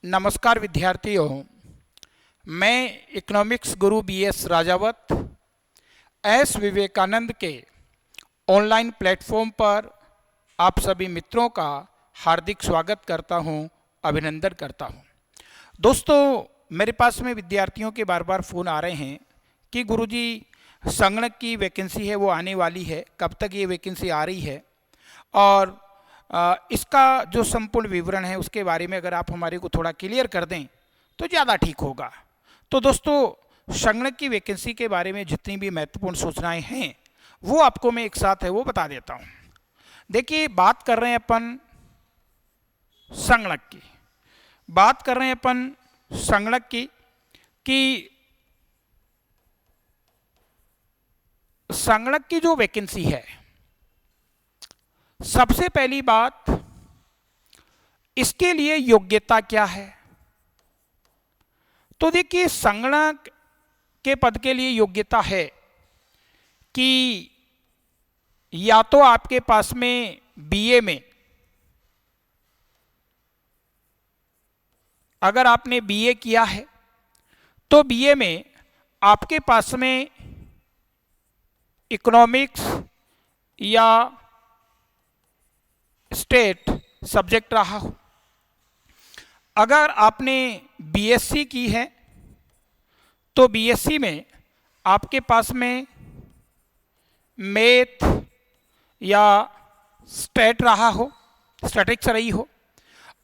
नमस्कार विद्यार्थियों, मैं इकोनॉमिक्स गुरु बीएस राजावत एस विवेकानंद के ऑनलाइन प्लेटफॉर्म पर आप सभी मित्रों का हार्दिक स्वागत करता हूं, अभिनंदन करता हूं। दोस्तों, मेरे पास में विद्यार्थियों के बार बार फ़ोन आ रहे हैं कि गुरुजी संगणक की वैकेंसी है वो आने वाली है, कब तक ये वैकेंसी आ रही है और इसका जो संपूर्ण विवरण है उसके बारे में अगर आप हमारे को थोड़ा क्लियर कर दें तो ज़्यादा ठीक होगा। तो दोस्तों, संगणक की वैकेंसी के बारे में जितनी भी महत्वपूर्ण सूचनाएं हैं वो आपको मैं एक साथ है वो बता देता हूं। देखिए, बात कर रहे हैं अपन संगणक की, बात कर रहे हैं अपन संगणक की कि संगणक की जो वैकेंसी है, सबसे पहली बात, इसके लिए योग्यता क्या है। तो देखिए, संगणक के पद के लिए योग्यता है कि या तो आपके पास में बीए में, अगर आपने बीए किया है तो बीए में आपके पास में इकोनॉमिक्स या स्टेट सब्जेक्ट रहा हो। अगर आपने बीएससी की है तो बीएससी में आपके पास में मैथ या स्टेट रहा हो, स्टैटिक्स रही हो।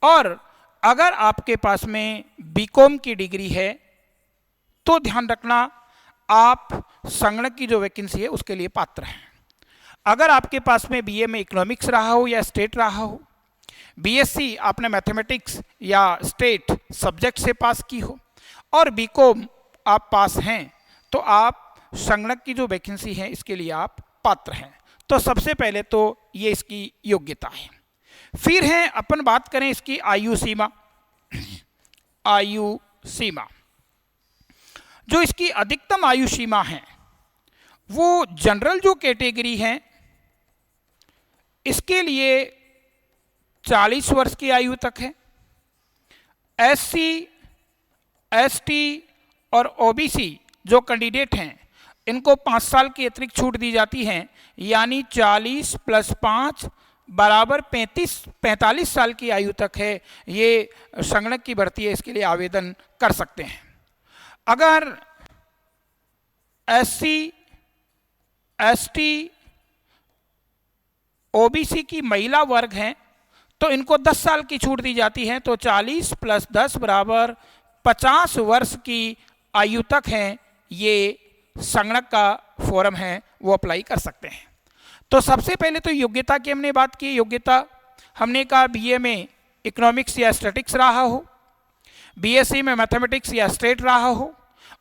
और अगर आपके पास में बीकॉम की डिग्री है तो ध्यान रखना, आप संगणक की जो वैकेंसी है उसके लिए पात्र हैं। अगर आपके पास में बीए में इकोनॉमिक्स रहा हो या स्टेट रहा हो, बीएससी आपने मैथमेटिक्स या स्टेट सब्जेक्ट से पास की हो और बीकॉम आप पास हैं, तो आप संगणक की जो वैकेंसी है इसके लिए आप पात्र हैं। तो सबसे पहले तो ये इसकी योग्यता है। फिर है अपन बात करें इसकी आयु सीमा। आयु सीमा, जो इसकी अधिकतम आयु सीमा है वो जनरल जो कैटेगरी है इसके लिए 40 वर्ष की आयु तक है। एससी, एसटी और ओबीसी जो कैंडिडेट हैं इनको 5 साल की अतिरिक्त छूट दी जाती है, यानी 40 + 5 बराबर 45 साल की आयु तक है। ये संगणक की भर्ती है, इसके लिए आवेदन कर सकते हैं। अगर एससी, एसटी, ओबीसी की महिला वर्ग हैं तो इनको 10 साल की छूट दी जाती है, तो 40 + 10 बराबर 50 वर्ष की आयु तक हैं ये संगणक का फॉर्म है वो अप्लाई कर सकते हैं। तो सबसे पहले तो योग्यता की हमने बात की। योग्यता हमने कहा बीए में इकोनॉमिक्स या स्टैटिक्स रहा हो, बीएससी में मैथमेटिक्स या स्टेट रहा हो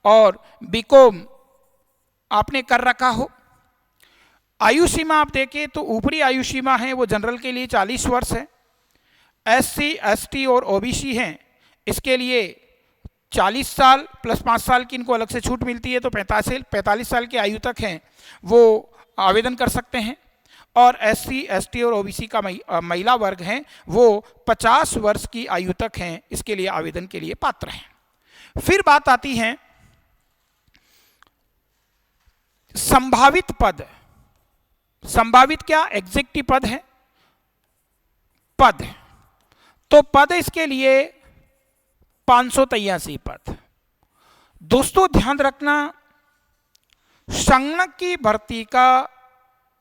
और बीकॉम आपने कर रखा हो। आयु सीमा आप देखें तो ऊपरी आयु सीमा है वो जनरल के लिए 40 वर्ष है। एससी, एसटी और ओबीसी हैं इसके लिए 40 साल + 5 साल की इनको अलग से छूट मिलती है, तो 45 साल की आयु तक हैं वो आवेदन कर सकते हैं। और एससी, एसटी और ओबीसी का महिला वर्ग हैं वो 50 वर्ष की आयु तक हैं, इसके लिए आवेदन के लिए पात्र हैं। फिर बात आती है संभावित पद। संभावित क्या, एग्जेक्टिव पद है, पद। तो पद इसके लिए 583 पद। दोस्तों ध्यान रखना, संगणक की भर्ती का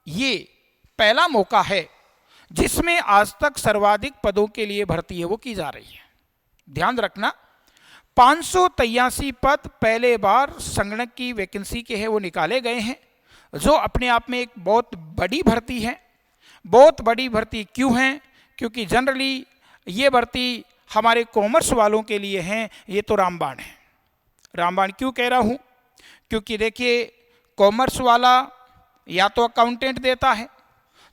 ये पहला मौका है जिसमें आज तक सर्वाधिक पदों के लिए भर्ती है वो की जा रही है। ध्यान रखना, 583 पद पहले बार संगणक की वैकेंसी के हैं वो निकाले गए हैं, जो अपने आप में एक बहुत बड़ी भर्ती है। बहुत बड़ी भर्ती क्यों है? क्योंकि जनरली ये भर्ती हमारे कॉमर्स वालों के लिए हैं। ये तो रामबाण है। रामबाण क्यों कह रहा हूँ? क्योंकि देखिए, कॉमर्स वाला या तो अकाउंटेंट देता है,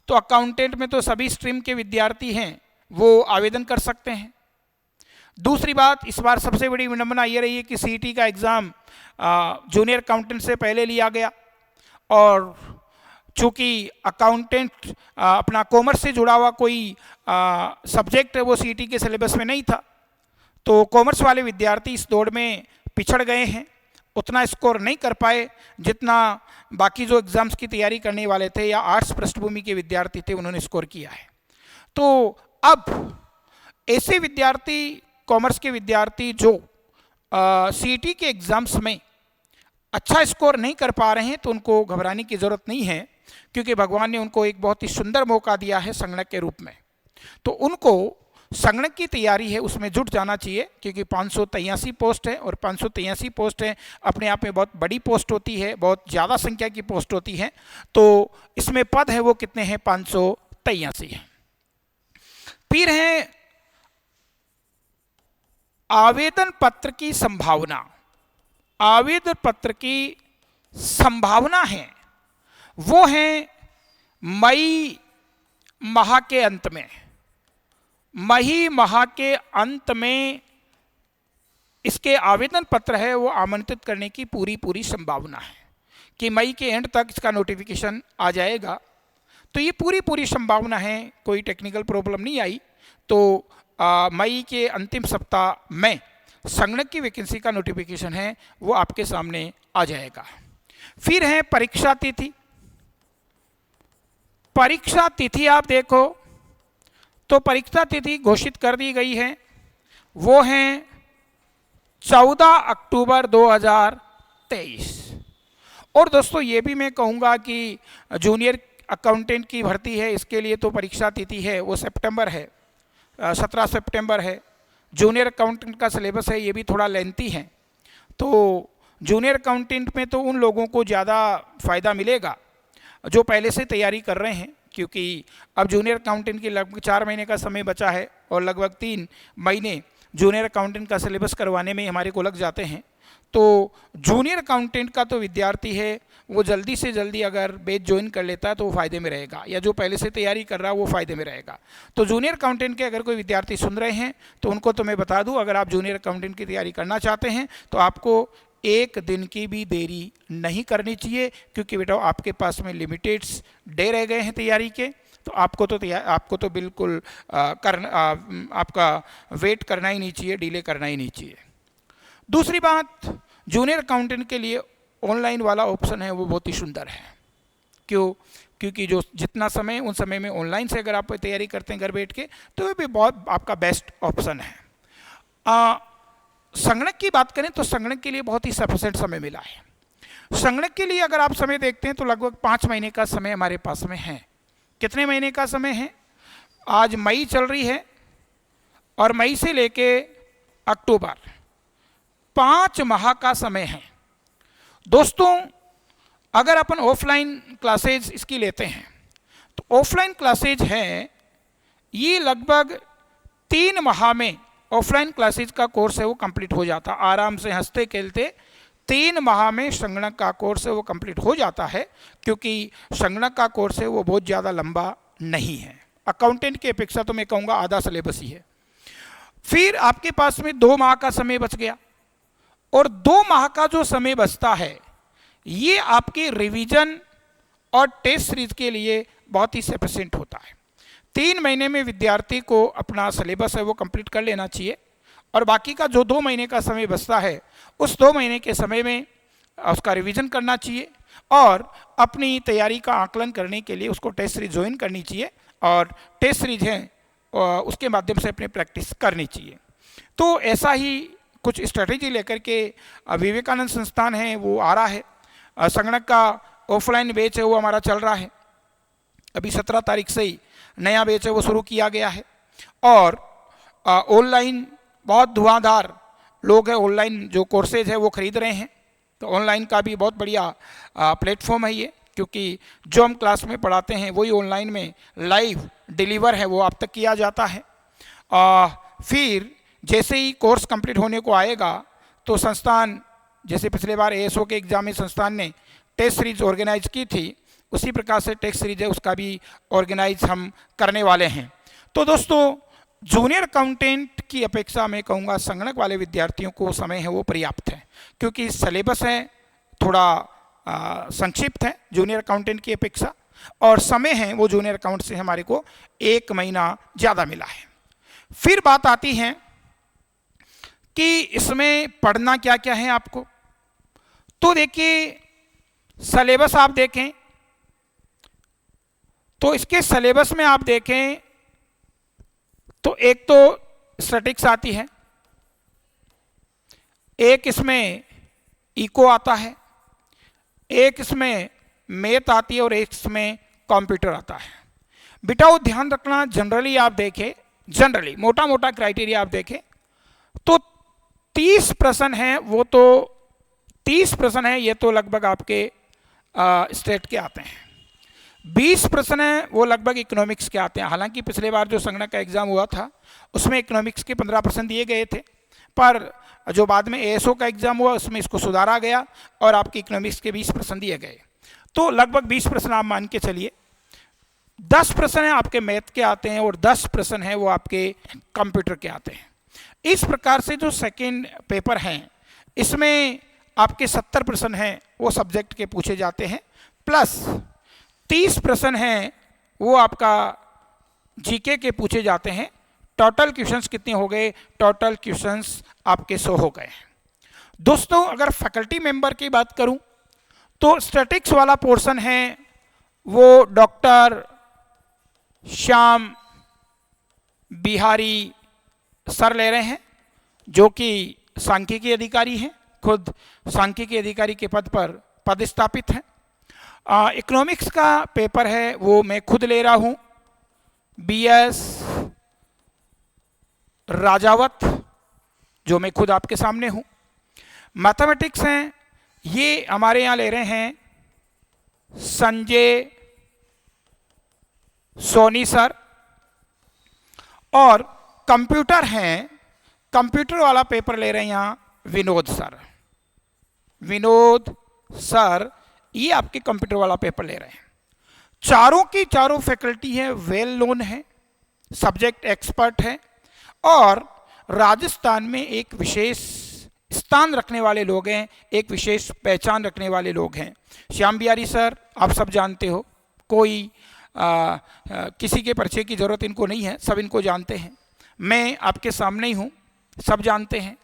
तो अकाउंटेंट में तो सभी स्ट्रीम के विद्यार्थी हैं वो आवेदन कर सकते हैं। दूसरी बात, इस बार सबसे बड़ी विडंबना ये रही है कि सीईटी का एग्ज़ाम जूनियर अकाउंटेंट से पहले लिया गया और चूँकि अकाउंटेंट अपना कॉमर्स से जुड़ा हुआ कोई सब्जेक्ट है वो सीईटी के सिलेबस में नहीं था, तो कॉमर्स वाले विद्यार्थी इस दौड़ में पिछड़ गए हैं, उतना स्कोर नहीं कर पाए जितना बाकी जो एग्ज़ाम्स की तैयारी करने वाले थे या आर्ट्स पृष्ठभूमि के विद्यार्थी थे उन्होंने स्कोर किया है। तो अब ऐसे विद्यार्थी, कॉमर्स के विद्यार्थी जो सीईटी के एग्ज़ाम्स में अच्छा स्कोर नहीं कर पा रहे हैं, तो उनको घबराने की ज़रूरत नहीं है, क्योंकि भगवान ने उनको एक बहुत ही सुंदर मौका दिया है संगणक के रूप में। तो उनको संगणक की तैयारी है उसमें जुट जाना चाहिए, क्योंकि 583 पोस्ट है और 583 पोस्ट है अपने आप में बहुत बड़ी पोस्ट होती है, बहुत ज़्यादा संख्या की पोस्ट होती है। तो इसमें पद है वो कितने हैं, 583 हैं। फिर है आवेदन पत्र की संभावना। आवेदन पत्र की संभावना है वो है मई माह के अंत में। मई माह के अंत में इसके आवेदन पत्र है वो आमंत्रित करने की पूरी संभावना है कि मई के एंड तक इसका नोटिफिकेशन आ जाएगा। तो ये पूरी संभावना है, कोई टेक्निकल प्रॉब्लम नहीं आई तो मई के अंतिम सप्ताह में संगणक की वैकेंसी का नोटिफिकेशन है वो आपके सामने आ जाएगा। फिर है परीक्षा तिथि। परीक्षा तिथि आप देखो तो परीक्षा तिथि घोषित कर दी गई है, वो है 14 अक्टूबर 2023। और दोस्तों ये भी मैं कहूँगा कि जूनियर अकाउंटेंट की भर्ती है, इसके लिए तो परीक्षा तिथि है वो सितंबर है, 17 सितंबर है। जूनियर अकाउंटेंट का सिलेबस है ये भी थोड़ा लेंथी है, तो जूनियर अकाउंटेंट में तो उन लोगों को ज़्यादा फ़ायदा मिलेगा जो पहले से तैयारी कर रहे हैं, क्योंकि अब जूनियर अकाउंटेंट की लगभग 4 महीने का समय बचा है और लगभग 3 महीने जूनियर अकाउंटेंट का सिलेबस करवाने में हमारे को लग जाते हैं। तो जूनियर अकाउंटेंट का तो विद्यार्थी है वो जल्दी से जल्दी अगर बैच ज्वाइन कर लेता है तो वो फ़ायदे में रहेगा, या जो पहले से तैयारी कर रहा है वो फ़ायदे में रहेगा। तो जूनियर अकाउंटेंट के अगर कोई विद्यार्थी सुन रहे हैं तो उनको तो मैं बता दूं, अगर आप जूनियर अकाउंटेंट की तैयारी करना चाहते हैं तो आपको 1 दिन की भी देरी नहीं करनी चाहिए, क्योंकि बेटा आपके पास में लिमिटेड डे रह गए हैं तैयारी के। तो आपको तो बिल्कुल आपका वेट करना ही नहीं चाहिए, डिले करना ही नहीं चाहिए। दूसरी बात, जूनियर अकाउंटेंट के लिए ऑनलाइन वाला ऑप्शन है वो बहुत ही सुंदर है। क्यों? क्योंकि जो जितना समय उन समय में ऑनलाइन से अगर आप तैयारी करते हैं घर बैठ के, तो ये भी बहुत आपका बेस्ट ऑप्शन है। संगणक की बात करें तो संगणक के लिए बहुत ही सफिशिएंट समय मिला है। संगणक के लिए अगर आप समय देखते हैं तो लगभग 5 महीने का समय हमारे पास में है। कितने महीने का समय है? आज मई चल रही है और मई से लेके अक्टूबर 5 माह का समय है। दोस्तों अगर अपन ऑफलाइन क्लासेज इसकी लेते हैं तो ऑफलाइन क्लासेज है ये लगभग 3 माह में ऑफलाइन क्लासेज का कोर्स है वो कंप्लीट हो जाता, आराम से हंसते खेलते 3 माह में संगणक का कोर्स है वो कंप्लीट हो जाता है, क्योंकि संगणक का कोर्स है वो बहुत ज़्यादा लंबा नहीं है। अकाउंटेंट की अपेक्षा तो मैं कहूँगा आधा सिलेबस ही है। फिर आपके पास में 2 माह का समय बच गया, और 2 माह का जो समय बचता है ये आपके रिवीजन और टेस्ट सीरीज के लिए बहुत ही सफिशिएंट होता है। 3 महीने में विद्यार्थी को अपना सिलेबस है वो कंप्लीट कर लेना चाहिए, और बाकी का जो 2 महीने का समय बचता है उस 2 महीने के समय में उसका रिवीजन करना चाहिए और अपनी तैयारी का आकलन करने के लिए उसको टेस्ट सीरीज ज्वाइन करनी चाहिए, और टेस्ट सीरीज है उसके माध्यम से अपनी प्रैक्टिस करनी चाहिए। तो ऐसा ही कुछ स्ट्रेटेजी लेकर के विवेकानंद संस्थान है वो आ रहा है। संगणक का ऑफलाइन बैच है वो हमारा चल रहा है, अभी 17 तारीख से ही नया बैच है वो शुरू किया गया है, और ऑनलाइन बहुत धुआंधार लोग हैं ऑनलाइन जो कोर्सेज है वो खरीद रहे हैं। तो ऑनलाइन का भी बहुत बढ़िया प्लेटफॉर्म है ये, क्योंकि जो हम क्लास में पढ़ाते हैं वही ऑनलाइन में लाइव डिलीवर है वो आप तक किया जाता है। फिर जैसे ही कोर्स कंप्लीट होने को आएगा तो संस्थान, जैसे पिछले बार एएसओ के एग्जाम में संस्थान ने टेस्ट सीरीज ऑर्गेनाइज की थी, उसी प्रकार से टेस्ट सीरीज है उसका भी ऑर्गेनाइज हम करने वाले हैं। तो दोस्तों जूनियर अकाउंटेंट की अपेक्षा मैं कहूँगा संगणक वाले विद्यार्थियों को समय है वो पर्याप्त है, क्योंकि सिलेबस है थोड़ा संक्षिप्त है जूनियर अकाउंटेंट की अपेक्षा, और समय है वो जूनियर अकाउंट से हमारे को 1 महीना ज़्यादा मिला है। फिर बात आती है कि इसमें पढ़ना क्या क्या है आपको। तो देखिए सिलेबस आप देखें तो इसके सिलेबस में आप देखें तो एक तो स्टैटिक्स आती है, एक इसमें इको आता है, एक इसमें मैथ आती है और एक इसमें कंप्यूटर आता है। बेटा वो ध्यान रखना, जनरली आप देखें, जनरली मोटा मोटा क्राइटेरिया आप देखें तो 30 प्रश्न है, वो तो 30 प्रश्न है, ये तो लगभग आपके स्टेट के आते हैं। 20 प्रश्न है वो लगभग इकोनॉमिक्स के आते हैं। हालांकि पिछले बार जो संगणक का एग्जाम हुआ था उसमें इकोनॉमिक्स के 15 प्रश्न दिए गए थे, पर जो बाद में एएसओ का एग्जाम हुआ उसमें इसको सुधारा गया और आपके इकोनॉमिक्स के 20 प्रश्न दिए गए। तो लगभग 20 प्रश्न आप मान के चलिए। 10 प्रश्न है आपके मैथ के आते हैं और 10 प्रश्न है वो आपके कंप्यूटर के आते हैं। इस प्रकार से जो सेकेंड पेपर हैं इसमें आपके 70 प्रश्न हैं वो सब्जेक्ट के पूछे जाते हैं, प्लस 30 प्रश्न हैं वो आपका जीके के पूछे जाते हैं। टोटल क्वेश्चंस कितने हो गए? टोटल क्वेश्चंस आपके 100 हो गए। दोस्तों अगर फैकल्टी मेंबर की बात करूं तो स्टैटिक्स वाला पोर्शन है वो डॉक्टर श्याम बिहारी सर ले रहे हैं, जो कि सांख्यिकी अधिकारी हैं, खुद सांख्यिकी अधिकारी के पद पर पदस्थापित हैं। इकोनॉमिक्स का पेपर है वो मैं खुद ले रहा हूं, बीएस राजावत, जो मैं खुद आपके सामने हूं। मैथमेटिक्स हैं ये हमारे यहाँ ले रहे हैं संजय सोनी सर, और कंप्यूटर हैं, कंप्यूटर वाला पेपर ले रहे हैं यहाँ विनोद सर। विनोद सर ये आपके कंप्यूटर वाला पेपर ले रहे हैं। चारों की चारों फैकल्टी है वेल नोन है, सब्जेक्ट एक्सपर्ट है और राजस्थान में एक विशेष स्थान रखने वाले लोग हैं, एक विशेष पहचान रखने वाले लोग हैं। श्याम बिहारी सर आप सब जानते हो, कोई किसी के परिचय की जरूरत इनको नहीं है, सब इनको जानते हैं। मैं आपके सामने ही हूँ, सब जानते हैं।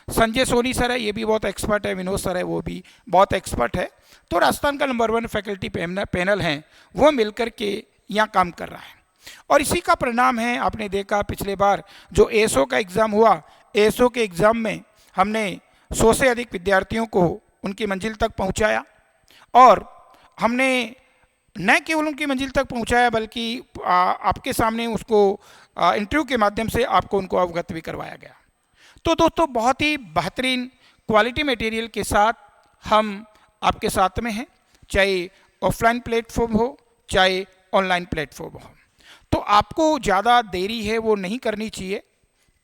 संजय सोनी सर है ये भी बहुत एक्सपर्ट है, विनोद सर है वो भी बहुत एक्सपर्ट है। तो राजस्थान का नंबर 1 फैकल्टी पैनल है वो मिलकर के यहाँ काम कर रहा है और इसी का परिणाम है। आपने देखा पिछले बार जो एएसओ का एग्ज़ाम हुआ, एएसओ के एग्ज़ाम में हमने 100 से अधिक विद्यार्थियों को उनकी मंजिल तक पहुँचाया और हमने न केवल उनकी मंजिल तक पहुँचाया बल्कि आपके सामने उसको इंटरव्यू के माध्यम से आपको उनको अवगत भी करवाया गया। तो दोस्तों बहुत ही बेहतरीन क्वालिटी मटेरियल के साथ हम आपके साथ में हैं, चाहे ऑफलाइन प्लेटफॉर्म हो चाहे ऑनलाइन प्लेटफॉर्म हो। तो आपको ज़्यादा देरी है वो नहीं करनी चाहिए,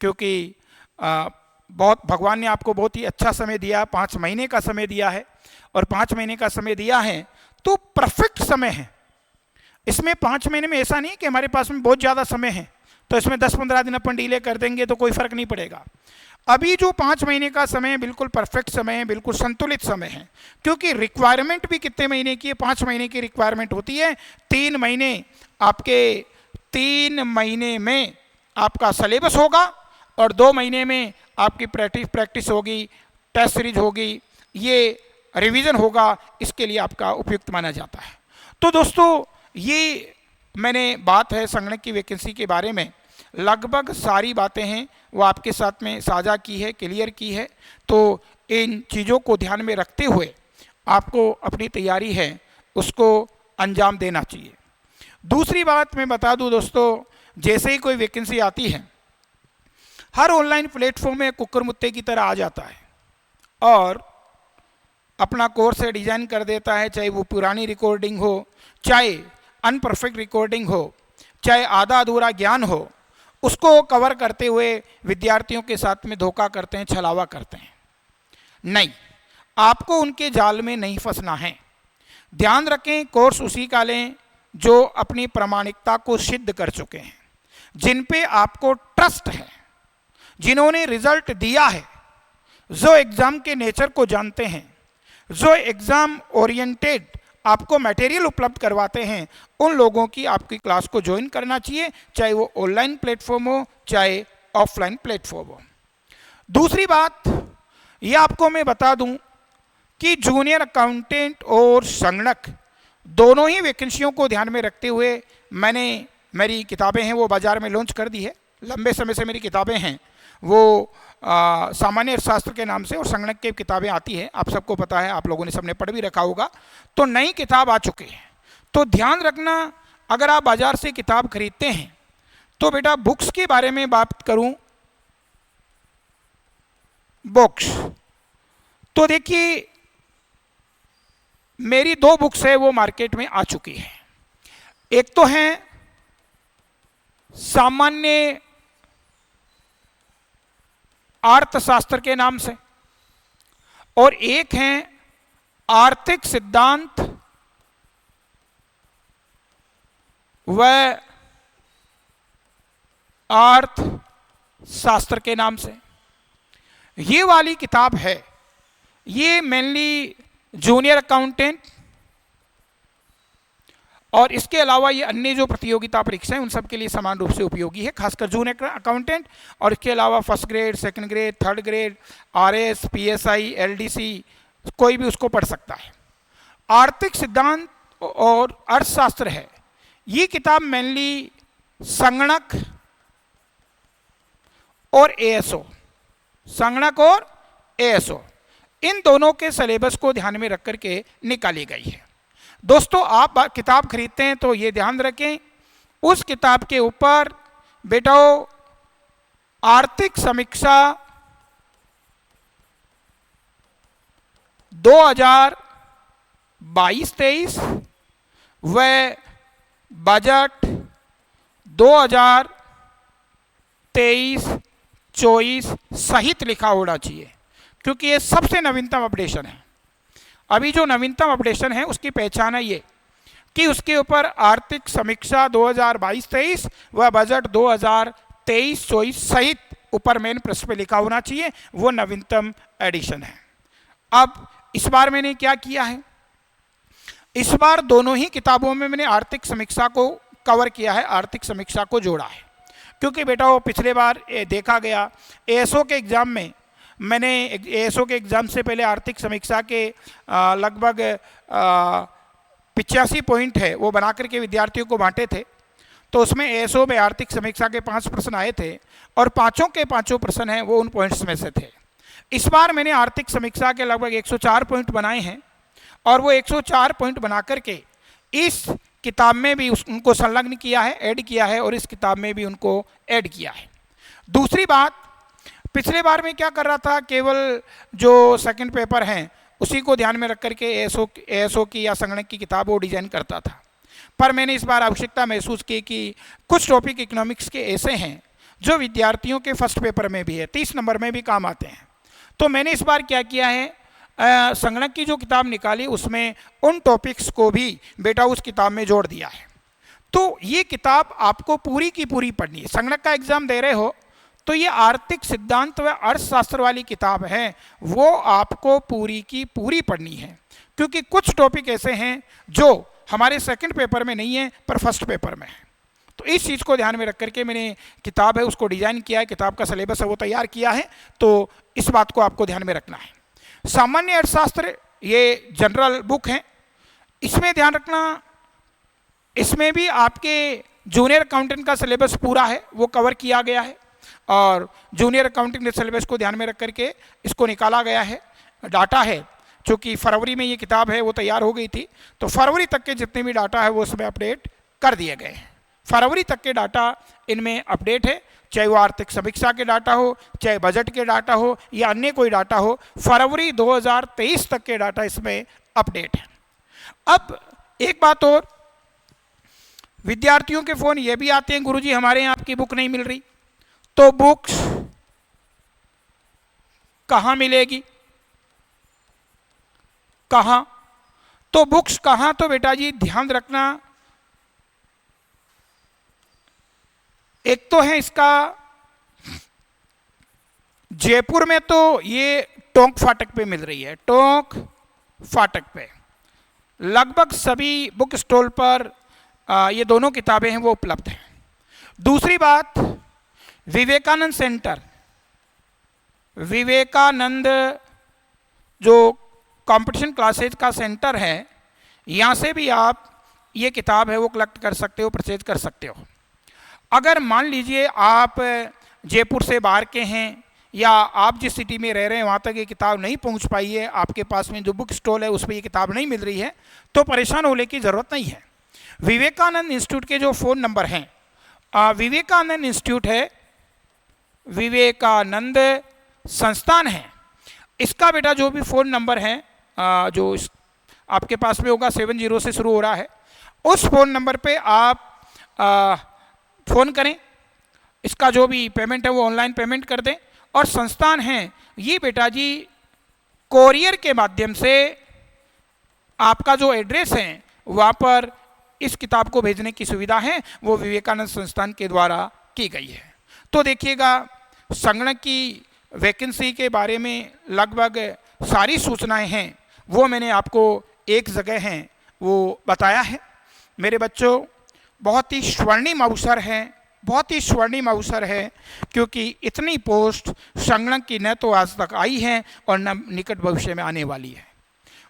क्योंकि बहुत भगवान ने आपको बहुत ही अच्छा समय दिया, 5 महीने का समय दिया है और 5 महीने का समय दिया है तो परफेक्ट समय है। इसमें 5 महीने में ऐसा नहीं कि हमारे पास में बहुत ज़्यादा समय है तो इसमें 10-15 दिन अपन डिले कर देंगे तो कोई फ़र्क नहीं पड़ेगा। अभी जो 5 महीने का समय है बिल्कुल परफेक्ट समय है, बिल्कुल संतुलित समय है, क्योंकि रिक्वायरमेंट भी कितने महीने की है? 5 महीने की रिक्वायरमेंट होती है। 3 महीने आपके 3 महीने में आपका सिलेबस होगा और 2 महीने में आपकी प्रैक्टिस होगी, टेस्ट सीरीज होगी, ये रिवीजन होगा, इसके लिए आपका उपयुक्त माना जाता है। तो दोस्तों ये मैंने बात है संगणक की वैकेंसी के बारे में, लगभग सारी बातें हैं वो आपके साथ में साझा की है, क्लियर की है। तो इन चीज़ों को ध्यान में रखते हुए आपको अपनी तैयारी है उसको अंजाम देना चाहिए। दूसरी बात मैं बता दूं दोस्तों, जैसे ही कोई वैकेंसी आती है हर ऑनलाइन प्लेटफॉर्म में कुकर मुत्ते की तरह आ जाता है और अपना कोर्स डिज़ाइन कर देता है, चाहे वो पुरानी रिकॉर्डिंग हो, चाहे अनपरफेक्ट रिकॉर्डिंग हो, चाहे आधा अधूरा ज्ञान हो, उसको कवर करते हुए विद्यार्थियों के साथ में धोखा करते हैं, छलावा करते हैं। नहीं, आपको उनके जाल में नहीं फंसना है। ध्यान रखें, कोर्स उसी का लें जो अपनी प्रामाणिकता को सिद्ध कर चुके हैं, जिन पे आपको ट्रस्ट है, जिन्होंने रिजल्ट दिया है, जो एग्ज़ाम के नेचर को जानते हैं, जो एग्ज़ाम ओरिएंटेड आपको मटेरियल उपलब्ध करवाते हैं, उन लोगों की आपकी क्लास को ज्वाइन करना चाहिए, चाहे वो ऑनलाइन प्लेटफॉर्म हो चाहे ऑफलाइन प्लेटफॉर्म हो। दूसरी बात ये आपको मैं बता दूं कि जूनियर अकाउंटेंट और संगणक दोनों ही वैकेंसियों को ध्यान में रखते हुए मैंने मेरी किताबें हैं वो बाज़ार में लॉन्च कर दी है। लंबे समय से मेरी किताबें हैं वो सामान्य अर्थशास्त्र के नाम से और संगणक की किताबें आती है, आप सबको पता है, आप लोगों ने सबने पढ़ भी रखा होगा। तो नई किताब आ चुकी है, तो ध्यान रखना अगर आप बाज़ार से किताब खरीदते हैं तो बेटा बुक्स के बारे में बात करूं, बुक्स तो देखिए मेरी 2 बुक्स है वो मार्केट में आ चुकी है। एक तो है सामान्य अर्थशास्त्र के नाम से और एक है आर्थिक सिद्धांत व अर्थशास्त्र के नाम से। ये वाली किताब है ये मेनली जूनियर अकाउंटेंट और इसके अलावा ये अन्य जो प्रतियोगिता परीक्षाएं उन सब के लिए समान रूप से उपयोगी है, खासकर जूनियर अकाउंटेंट और इसके अलावा first grade, second grade, third grade, RS, PSI, LDC कोई भी उसको पढ़ सकता है। आर्थिक सिद्धांत और अर्थशास्त्र है, ये किताब मेनली संगणक और एएसओ, संगणक और एएसओ इन दोनों के सिलेबस को ध्यान में रख करके निकाली गई है। दोस्तों आप किताब खरीदते हैं तो ये ध्यान रखें उस किताब के ऊपर बेटा आर्थिक समीक्षा 2022-23 व बजट 2023-24 सहित लिखा होना चाहिए, क्योंकि ये सबसे नवीनतम अपडेशन है। अभी जो नवीनतम अपडेशन है उसकी पहचान है ये कि उसके ऊपर आर्थिक समीक्षा 2022-23 व बजट 2023-24 सहित ऊपर मेन पृष्ठ पे लिखा होना चाहिए, वो नवीनतम एडिशन है। अब इस बार मैंने क्या किया है, इस बार दोनों ही किताबों में मैंने आर्थिक समीक्षा को कवर किया है, आर्थिक समीक्षा को जोड़ा है, क्योंकि बेटा वो पिछले बार देखा गया एएसओ के एग्जाम में मैंने एएसओ के एग्ज़ाम से पहले आर्थिक समीक्षा के लगभग 85 पॉइंट है वो बना करके विद्यार्थियों को बांटे थे। तो उसमें एएसओ में आर्थिक समीक्षा के 5 प्रश्न आए थे और पाँचों के पाँचों प्रश्न हैं वो उन पॉइंट्स में से थे। इस बार मैंने आर्थिक समीक्षा के लगभग 104 पॉइंट बनाए हैं और वो 104 पॉइंट बना करके इस किताब में भी उनको संलग्न किया है, ऐड किया है और इस किताब में भी उनको ऐड किया है। दूसरी बात, पिछले बार में क्या कर रहा था, केवल जो सेकंड पेपर हैं उसी को ध्यान में रख करके एएसओ की या संगणक की किताब वो डिजाइन करता था, पर मैंने इस बार आवश्यकता महसूस की कि कुछ टॉपिक इकोनॉमिक्स के ऐसे हैं जो विद्यार्थियों के फर्स्ट पेपर में भी है, 30 नंबर में भी काम आते हैं। तो मैंने इस बार क्या किया है, संगणक की जो किताब निकाली उसमें उन टॉपिक्स को भी बेटा उस किताब में जोड़ दिया है। तो ये किताब आपको पूरी की पूरी पढ़नी है। संगणक का एग्जाम दे रहे हो तो ये आर्थिक सिद्धांत व अर्थशास्त्र वाली किताब है वो आपको पूरी की पूरी पढ़नी है, क्योंकि कुछ टॉपिक ऐसे हैं जो हमारे सेकंड पेपर में नहीं है पर फर्स्ट पेपर में है। तो इस चीज़ को ध्यान में रख करके मैंने किताब है उसको डिजाइन किया है, किताब का सिलेबस है वो तैयार किया है, तो इस बात को आपको ध्यान में रखना है। सामान्य अर्थशास्त्र ये जनरल बुक है, इसमें ध्यान रखना इसमें भी आपके जूनियर अकाउंटेंट का सिलेबस पूरा है वो कवर किया गया है और जूनियर अकाउंटिंग के सिलेबस को ध्यान में रख करके इसको निकाला गया है। डाटा है, चूँकि फरवरी में ये किताब है वो तैयार हो गई थी, तो फरवरी तक के जितने भी डाटा है वो उसमें अपडेट कर दिए गए हैं। फरवरी तक के डाटा इनमें अपडेट है, चाहे वो आर्थिक समीक्षा के डाटा हो, चाहे बजट के डाटा हो या अन्य कोई डाटा हो, फरवरी 2023 तक के डाटा इसमें अपडेट है। अब एक बात और, विद्यार्थियों के फ़ोन ये भी आते हैं, गुरुजी हमारे यहाँ आपकी बुक नहीं मिल रही, तो बुक्स कहाँ मिलेगी, कहाँ, तो बुक्स कहाँ, तो बेटा जी ध्यान रखना, एक तो है इसका जयपुर में तो ये टोंक फाटक पे मिल रही है, टोंक फाटक पे लगभग सभी बुक स्टॉल पर ये दोनों किताबें हैं वो उपलब्ध हैं। दूसरी बात, विवेकानंद सेंटर, विवेकानंद जो कंपटीशन क्लासेज का सेंटर है, यहाँ से भी आप ये किताब है वो कलेक्ट कर सकते हो, परचेज कर सकते हो। अगर मान लीजिए आप जयपुर से बाहर के हैं या आप जिस सिटी में रह रहे हैं वहाँ तक ये किताब नहीं पहुँच पाई है, आपके पास में जो बुक स्टॉल है उस पर ये किताब नहीं मिल रही है, तो परेशान होने की ज़रूरत नहीं है। विवेकानंद इंस्टीट्यूट के जो फ़ोन नंबर हैं, विवेकानंद इंस्टीट्यूट है, विवेकानंद संस्थान है, इसका बेटा जो भी फ़ोन नंबर है जो आपके पास में होगा 70 से शुरू हो रहा है, उस फ़ोन नंबर पे आप फ़ोन करें, इसका जो भी पेमेंट है वो ऑनलाइन पेमेंट कर दें। और संस्थान है ये बेटा जी कोरियर के माध्यम से आपका जो एड्रेस है वहाँ पर इस किताब को भेजने की सुविधा है वो विवेकानंद संस्थान के द्वारा की गई है। तो देखिएगा, संगणक की वैकेंसी के बारे में लगभग सारी सूचनाएं हैं वो मैंने आपको एक जगह हैं वो बताया है। मेरे बच्चों, बहुत ही स्वर्णिम अवसर है, बहुत ही स्वर्णिम अवसर है, क्योंकि इतनी पोस्ट संगणक की न तो आज तक आई है और न निकट भविष्य में आने वाली है।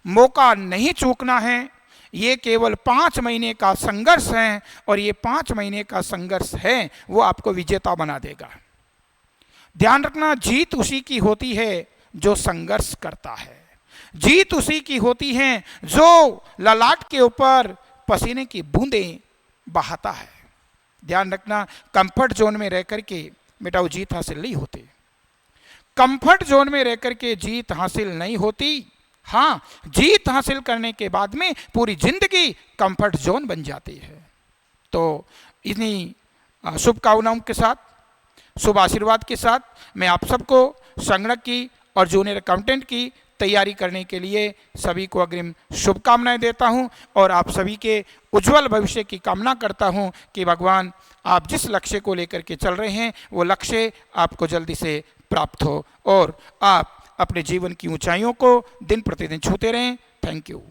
मौका नहीं चूकना है। ये केवल 5 महीने का संघर्ष है और ये 5 महीने का संघर्ष है वो आपको विजेता बना देगा। ध्यान रखना, जीत उसी की होती है जो संघर्ष करता है, जीत उसी की होती है जो ललाट के ऊपर पसीने की बूंदें बहाता है। ध्यान रखना, कंफर्ट जोन में रह करके बेटा वो जीत हासिल नहीं होती, कंफर्ट जोन में रह करके जीत हासिल नहीं होती। हाँ, जीत हासिल करने के बाद में पूरी जिंदगी कंफर्ट जोन बन जाती है। तो इन्हीं शुभकामनाओं के साथ, शुभ आशीर्वाद के साथ मैं आप सबको संगणक की और जूनियर अकाउंटेंट की तैयारी करने के लिए सभी को अग्रिम शुभकामनाएं देता हूं और आप सभी के उज्जवल भविष्य की कामना करता हूं कि भगवान आप जिस लक्ष्य को लेकर के चल रहे हैं वो लक्ष्य आपको जल्दी से प्राप्त हो और आप अपने जीवन की ऊंचाइयों को दिन प्रतिदिन छूते रहें। Thank you.